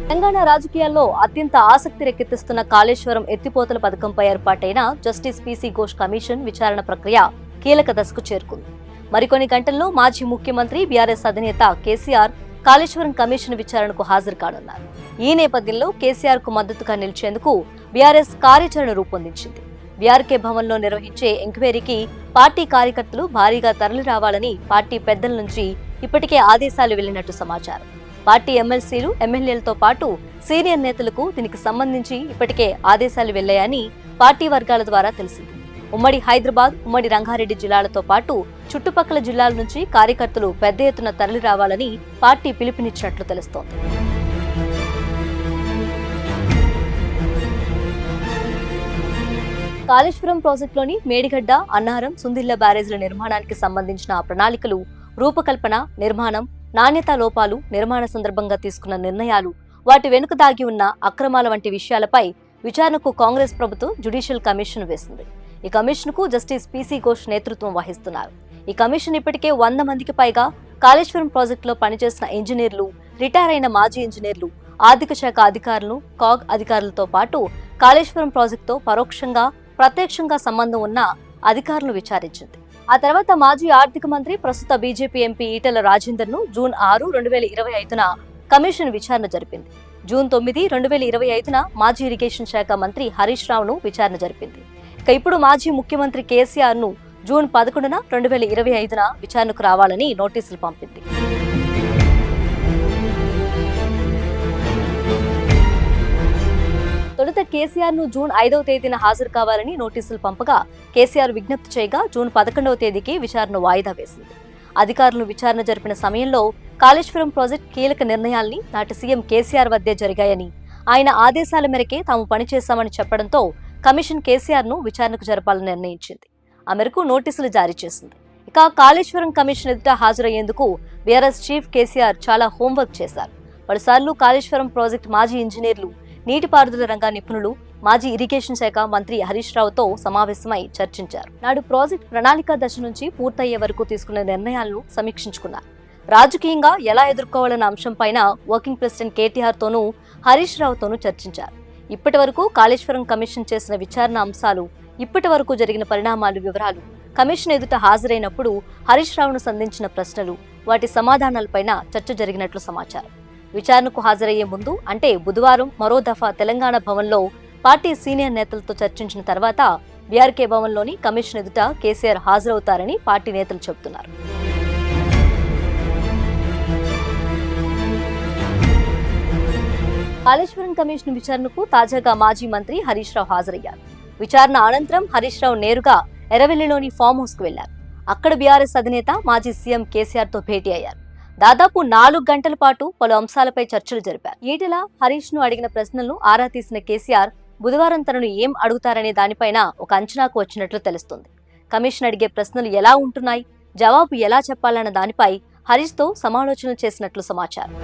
తెలంగాణ రాజకీయాల్లో అత్యంత ఆసక్తి రేకెత్తిస్తున్న కాళేశ్వరం ఎత్తిపోతల పథకంపై ఏర్పాటైన జస్టిస్ పీసీ ఘోష్ కమిషన్ విచారణ ప్రక్రియ కీలక దశకు చేరుకుంది. మరికొన్ని గంటల్లో మాజీ ముఖ్యమంత్రి బీఆర్ఎస్ అధినేత కేసీఆర్ కాళేశ్వరం కమిషన్ విచారణకు హాజరు కానున్నారు. ఈ నేపథ్యంలో కేసీఆర్ కు మద్దతుగా నిలిచేందుకు బీఆర్ఎస్ కార్యాచరణ రూపొందించింది. బీఆర్కే భవన్లో నిర్వహించే ఎంక్వైరీకి పార్టీ కార్యకర్తలు భారీగా తరలి రావాలని పార్టీ పెద్దల నుంచి ఇప్పటికే ఆదేశాలు వెళ్లినట్టు సమాచారం. పార్టీ ఎమ్మెల్సీలు, ఎమ్మెల్యేలతో పాటు సీనియర్ నేతలకు దీనికి సంబంధించి ఇప్పటికే ఆదేశాలు వెళ్లాయని పార్టీ వర్గాల ద్వారా తెలిసింది. ఉమ్మడి హైదరాబాద్, ఉమ్మడి రంగారెడ్డి జిల్లాలతో పాటు చుట్టుపక్కల జిల్లాల నుంచి కార్యకర్తలు పెద్ద ఎత్తున తరలి రావాలని పార్టీ పిలుపునిచ్చినట్లు తెలుస్తోంది. కాళేశ్వరం ప్రాజెక్టులోని మేడిగడ్డ, అన్నారం, సుందిళ్ల బ్యారేజ్ల నిర్మాణానికి సంబంధించిన ప్రణాళికలు, రూపకల్పన, నిర్మాణం, నాణ్యతా లోపాలు, నిర్మాణ సందర్భంగా తీసుకున్న నిర్ణయాలు, వాటి వెనుక దాగి ఉన్న అక్రమాల వంటి విషయాలపై విచారణకు కాంగ్రెస్ ప్రభుత్వం జ్యుడిషియల్ కమిషన్ వేసింది. ఈ కమిషన్ కు జస్టిస్ పీసీ ఘోష్ నేతృత్వం వహిస్తున్నారు. ఈ కమిషన్ ఇప్పటికే 100 మందికి పైగా కాళేశ్వరం ప్రాజెక్టులో పనిచేసిన ఇంజనీర్లు, రిటైర్ అయిన మాజీ ఇంజనీర్లు, ఆర్థిక శాఖ అధికారులు, కాగ్ అధికారులతో పాటు కాళేశ్వరం ప్రాజెక్టుతో పరోక్షంగా, ప్రత్యక్షంగా సంబంధం ఉన్న అధికారులను విచారించింది. ఆ తర్వాత మాజీ ఆర్థిక మంత్రి, ప్రస్తుత బీజేపీ ఎంపీ ఈటెల రాజేందర్ ను జూన్ 6, 2025న కమిషన్ విచారణ జరిపింది. జూన్ 9, 2025న మాజీ ఇరిగేషన్ శాఖ మంత్రి హరీష్ రావును విచారణ జరిపింది. ఇక ఇప్పుడు మాజీ ముఖ్యమంత్రి కేసీఆర్ ను జూన్ 11, 2025న విచారణకు రావాలని నోటీసులు పంపింది. తొలుత కేసీఆర్ ను జూన్ 5వ తేదీన హాజరు కావాలని నోటీసులు పంపగా కేసీఆర్ విజ్ఞప్తి చేయగా జూన్ 11వ తేదీకి విచారణ వాయిదా వేసింది. అధికారులు విచారణ జరిపిన సమయంలో కాళేశ్వరం ప్రాజెక్టు కీలక నిర్ణయాల్ని నాటి సీఎం కేసీఆర్ వద్దే జరిగాయని, ఆయన ఆదేశాల మేరకే తాము పనిచేశామని చెప్పడంతో కమిషన్ కేసీఆర్ ను విచారణకు జరపాలని నిర్ణయించింది. ఆ మేరకు నోటీసులు జారీ చేసింది. ఇక కాళేశ్వరం కమిషన్ ఎదుట హాజరయ్యేందుకు బీఆర్ఎస్ చీఫ్ కేసీఆర్ చాలా హోంవర్క్ చేశారు. పలుసార్లు కాళేశ్వరం ప్రాజెక్టు మాజీ ఇంజనీర్లు, నీటిపారుదల రంగ నిపుణులు, మాజీ ఇరిగేషన్ శాఖ మంత్రి హరీష్ రావుతో సమావేశమై చర్చించారు. నాడు ప్రాజెక్టు ప్రణాళిక దశ నుంచి పూర్తయ్యే వరకు తీసుకున్న నిర్ణయాలను సమీక్షించుకున్నారు. రాజకీయంగా ఎలా ఎదుర్కోవాలన్న అంశంపైన వర్కింగ్ ప్రెసిడెంట్ కేటీఆర్ తోనూ, హరీష్ రావుతోనూ చర్చించారు. ఇప్పటి వరకు కాళేశ్వరం కమిషన్ చేసిన విచారణ అంశాలు, ఇప్పటి వరకు జరిగిన పరిణామాలు వివరాలు, కమిషన్ ఎదుట హాజరైనప్పుడు హరీష్ రావును సంధించిన ప్రశ్నలు, వాటి సమాధానాలపైన చర్చ జరిగినట్లు సమాచారం. విచారణకు హాజరయ్యే ముందు అంటే బుధవారం మరో దఫా తెలంగాణ భవన్లో పార్టీ సీనియర్ నేతలతో చర్చించిన తర్వాత బీఆర్కే భవన్లోని కమిషన్ ఎదుట కేసీఆర్ హాజరవుతారని పార్టీ నేతలు చెబుతున్నారు. కాళేశ్వరం కమిషన్ విచారణకు తాజాగా మాజీ మంత్రి హరీష్ రావు హాజరయ్యారు. విచారణ అనంతరం హరీష్ రావు నేరుగా ఎర్రవెల్లిలోని ఫామ్ హౌస్ కు వెళ్లారు. అక్కడ బీఆర్ఎస్ అధినేత మాజీ సీఎం కేసీఆర్ తో భేటీ అయ్యారు. దాదాపు 4 గంటల పాటు పలు అంశాలపై చర్చలు జరిపారు. ఈటెల, హరీష్ ను అడిగిన ప్రశ్నలను ఆరా తీసిన కేసీఆర్ బుధవారం తనను ఏం అడుగుతారనే దానిపైన ఒక అంచనాకు వచ్చినట్లు తెలుస్తుంది. కమిషన్ అడిగే ప్రశ్నలు ఎలా ఉంటున్నాయి, జవాబు ఎలా చెప్పాలన్న దానిపై హరీష్ తో సమాలోచనలు చేసినట్లు సమాచారం.